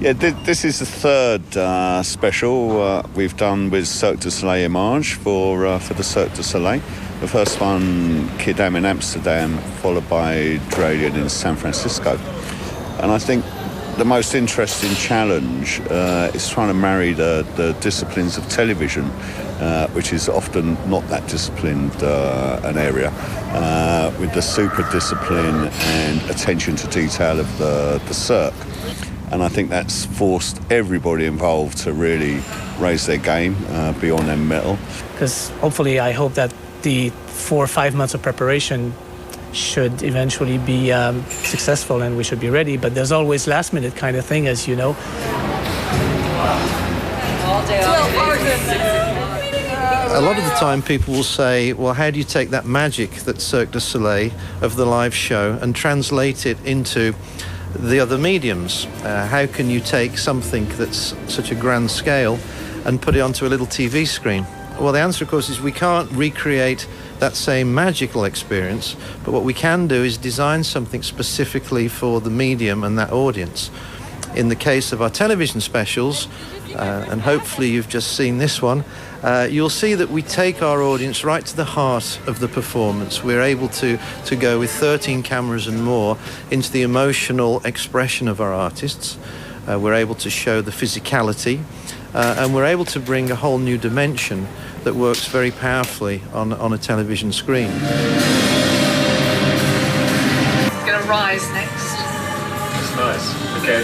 Yeah, this is the third special we've done with Cirque du Soleil Image for the Cirque du Soleil. The first one, Kidam in Amsterdam, followed by Dralian in San Francisco. And I think the most interesting challenge is trying to marry the disciplines of television, which is often not that disciplined an area, with the super discipline and attention to detail of the Cirque. And I think that's forced everybody involved to really raise their game beyond their mettle. Because hopefully, I hope that the 4 or 5 months of preparation should eventually be successful and we should be ready. But there's always last minute kind of thing, as you know. A lot of the time people will say, well, how do you take that magic that's Cirque du Soleil of the live show and translate it into the other mediums? How can you take something that's such a grand scale and put it onto a little TV screen? Well, the answer, of course, is we can't recreate that same magical experience, but what we can do is design something specifically for the medium and that audience. In the case of our television specials, and hopefully you've just seen this one, you'll see that we take our audience right to the heart of the performance. We're able to go with 13 cameras and more into the emotional expression of our artists. We're able to show the physicality, and we're able to bring a whole new dimension that works very powerfully on a television screen. It's going to rise next. That's nice. Okay.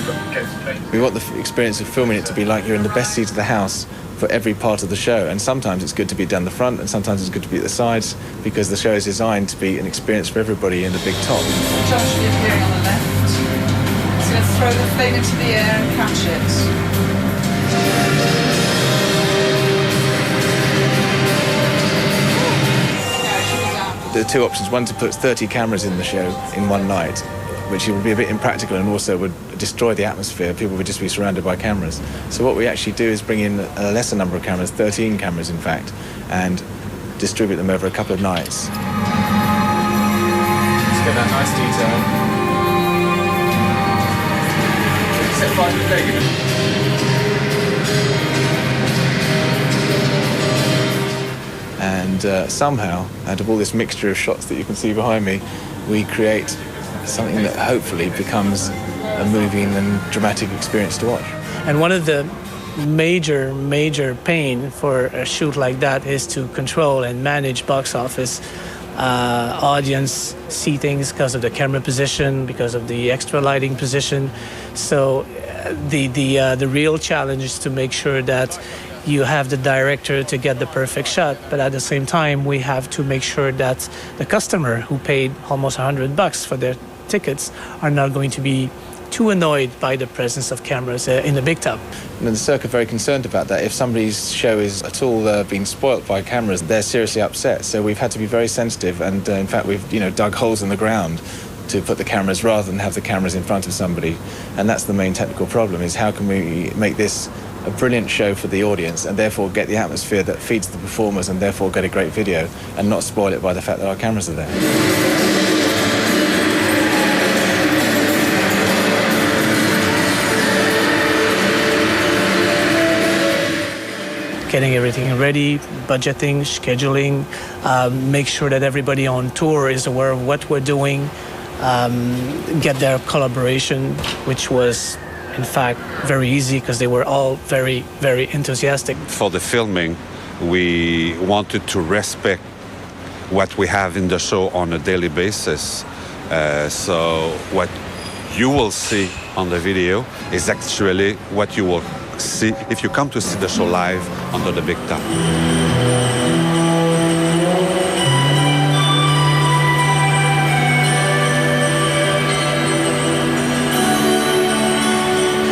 We want the experience of filming it to be like you're in the best seat of the house for every part of the show, and sometimes it's good to be down the front and sometimes it's good to be at the sides, because the show is designed to be an experience for everybody in the big top. Josh will be appearing on the left. He's going to throw the thing into the air and catch it. There are two options: one, to put 30 cameras in the show in one night, which would be a bit impractical and also would destroy the atmosphere. People would just be surrounded by cameras. So what we actually do is bring in a lesser number of cameras, 13 cameras in fact, and distribute them over a couple of nights. Let's get that nice detail. Set fire to the thing. And somehow, out of all this mixture of shots that you can see behind me, we create something that hopefully becomes a moving and dramatic experience to watch. And one of the major pain for a shoot like that is to control and manage box office, audience seatings, because of the camera position, because of the extra lighting position. So the real challenge is to make sure that you have the director to get the perfect shot, but at the same time we have to make sure that the customer who paid almost $100 for their tickets are not going to be too annoyed by the presence of cameras in the big top. And the Cirque are very concerned about that. If somebody's show is at all being spoilt by cameras, they're seriously upset. So we've had to be very sensitive, and in fact we've dug holes in the ground to put the cameras rather than have the cameras in front of somebody. And that's the main technical problem, is how can we make this a brilliant show for the audience and therefore get the atmosphere that feeds the performers and therefore get a great video and not spoil it by the fact that our cameras are there. Getting everything ready, budgeting, scheduling, make sure that everybody on tour is aware of what we're doing, get their collaboration, which was in fact very easy because they were all very enthusiastic. For the filming, we wanted to respect what we have in the show on a daily basis. So what you will see on the video is actually what you will see if you come to see the show live under the big top.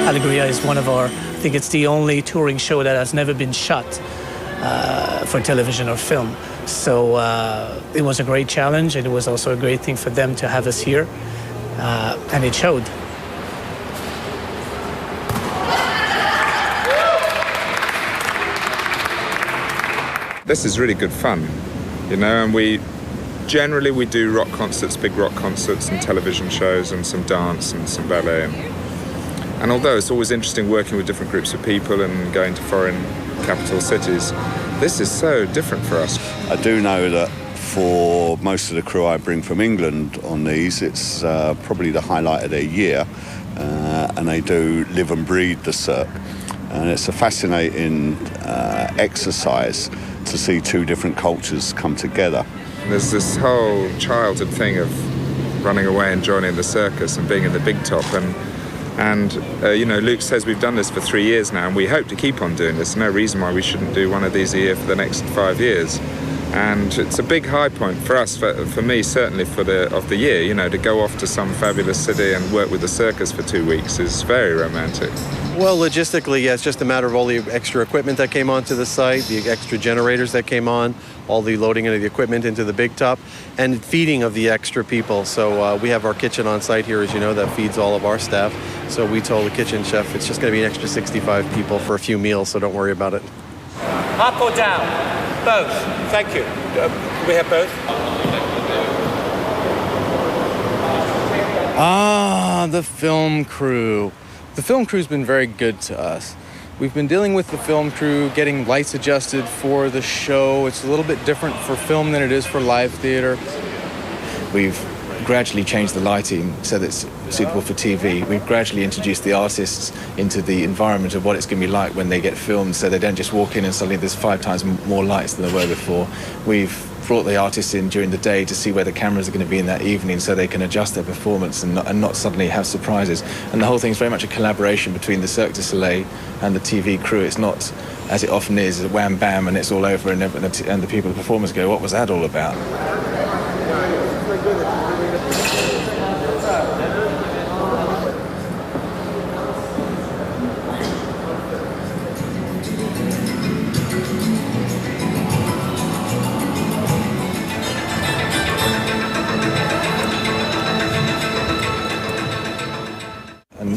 Alegría is one of our, I think it's the only touring show that has never been shot for television or film. So it was a great challenge, and it was also a great thing for them to have us here, and it showed. This is really good fun, and we do rock concerts, big rock concerts and television shows and some dance and some ballet. And although it's always interesting working with different groups of people and going to foreign capital cities, this is so different for us. I do know that for most of the crew I bring from England on these, it's probably the highlight of their year, and they do live and breathe the Cirque. And it's a fascinating exercise to see two different cultures come together. There's this whole childhood thing of running away and joining the circus and being in the big top, and Luke says we've done this for 3 years now, and we hope to keep on doing this. No reason why we shouldn't do one of these a year for the next 5 years. And it's a big high point for us, for me certainly, of the year. To go off to some fabulous city and work with the circus for 2 weeks is very romantic. Well, logistically, yeah, it's just a matter of all the extra equipment that came onto the site, the extra generators that came on, all the loading of the equipment into the big top, and feeding of the extra people. So we have our kitchen on site here, as you know, that feeds all of our staff. So we told the kitchen chef it's just going to be an extra 65 people for a few meals, so don't worry about it. Up or down? Both. Thank you. We have both. The film crew. The film crew's been very good to us. We've been dealing with the film crew, getting lights adjusted for the show. It's a little bit different for film than it is for live theater. We've gradually changed the lighting so that it's suitable for TV. We've gradually introduced the artists into the environment of what it's going to be like when they get filmed, so they don't just walk in and suddenly there's 5 times more lights than there were before. We've brought the artists in during the day to see where the cameras are going to be in that evening, so they can adjust their performance and not suddenly have surprises. And the whole thing's very much a collaboration between the Cirque du Soleil and the TV crew. It's not, as it often is, a wham bam and it's all over, and the people, the performers go, what was that all about?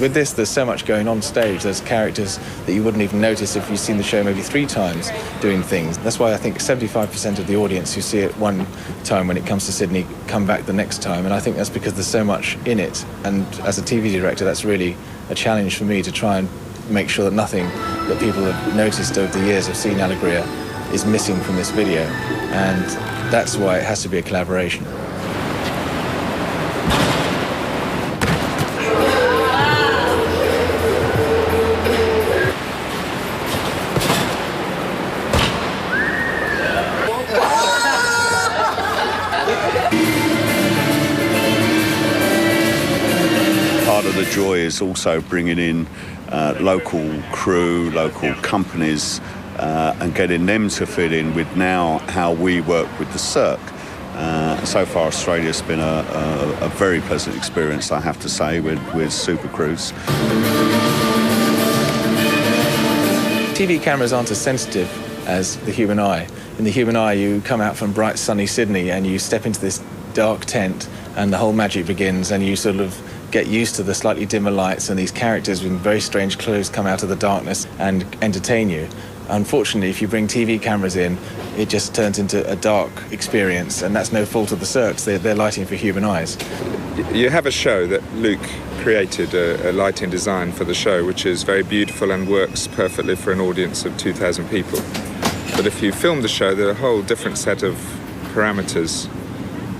With this, there's so much going on stage. There's characters that you wouldn't even notice if you've seen the show maybe 3 times doing things. That's why I think 75% of the audience who see it one time when it comes to Sydney come back the next time. And I think that's because there's so much in it. And as a TV director, that's really a challenge for me to try and make sure that nothing that people have noticed over the years of seeing Alegría is missing from this video. And that's why it has to be a collaboration. Part of the joy is also bringing in local crew, local companies, and getting them to fit in with now how we work with the Cirque. So far, Australia's been a very pleasant experience, I have to say, with Super Cruise. TV cameras aren't as sensitive as the human eye. In the human eye, you come out from bright, sunny Sydney and you step into this dark tent and the whole magic begins, and you sort of get used to the slightly dimmer lights, and these characters in very strange clothes come out of the darkness and entertain you. Unfortunately, if you bring TV cameras in, it just turns into a dark experience, and that's no fault of the Cirques. They're lighting for human eyes. You have a show that Luke created, a lighting design for the show, which is very beautiful and works perfectly for an audience of 2,000 people. But if you film the show, there are a whole different set of parameters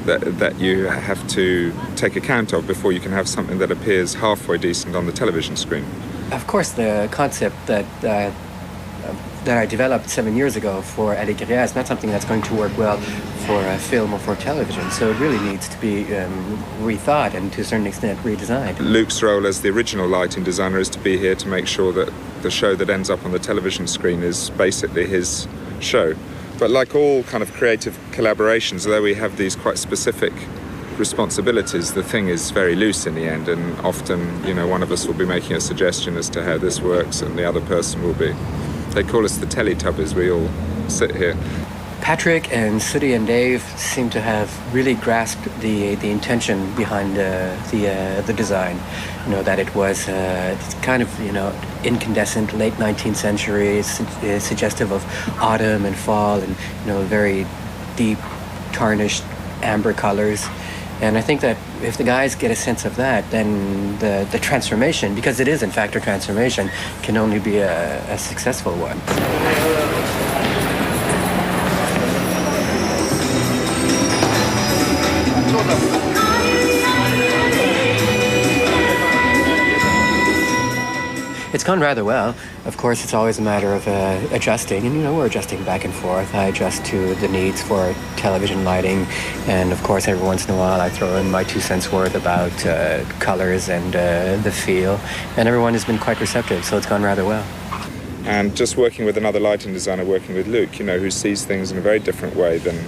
that you have to take account of before you can have something that appears halfway decent on the television screen. Of course, the concept that I developed 7 years ago for Alegría is not something that's going to work well for film or for television. So it really needs to be rethought and to a certain extent redesigned. Luke's role as the original lighting designer is to be here to make sure that the show that ends up on the television screen is basically his show. But like all kind of creative collaborations, although we have these quite specific responsibilities, the thing is very loose in the end, and often, one of us will be making a suggestion as to how this works and the other person will be. They call us the Teletubbies, we all sit here. Patrick and Sudi and Dave seem to have really grasped the intention behind the design. That it was kind of incandescent late 19th century, suggestive of autumn and fall, and very deep tarnished amber colors. And I think that if the guys get a sense of that, then the transformation, because it is in fact a transformation, can only be a successful one. It's gone rather well. Of course, it's always a matter of adjusting, and we're adjusting back and forth. I adjust to the needs for television lighting, and of course, every once in a while, I throw in my 2 cents worth about colors and the feel, and everyone has been quite receptive, so it's gone rather well. And just working with another lighting designer, working with Luke, who sees things in a very different way than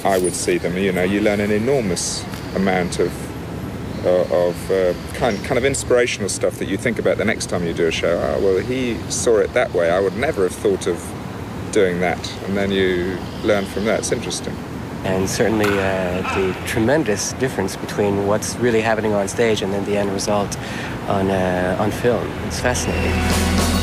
I would see them. You learn an enormous amount of kind of inspirational stuff that you think about the next time you do a show. Oh, well, he saw it that way. I would never have thought of doing that. And then you learn from that. It's interesting. And certainly the tremendous difference between what's really happening on stage and then the end result on film. It's fascinating.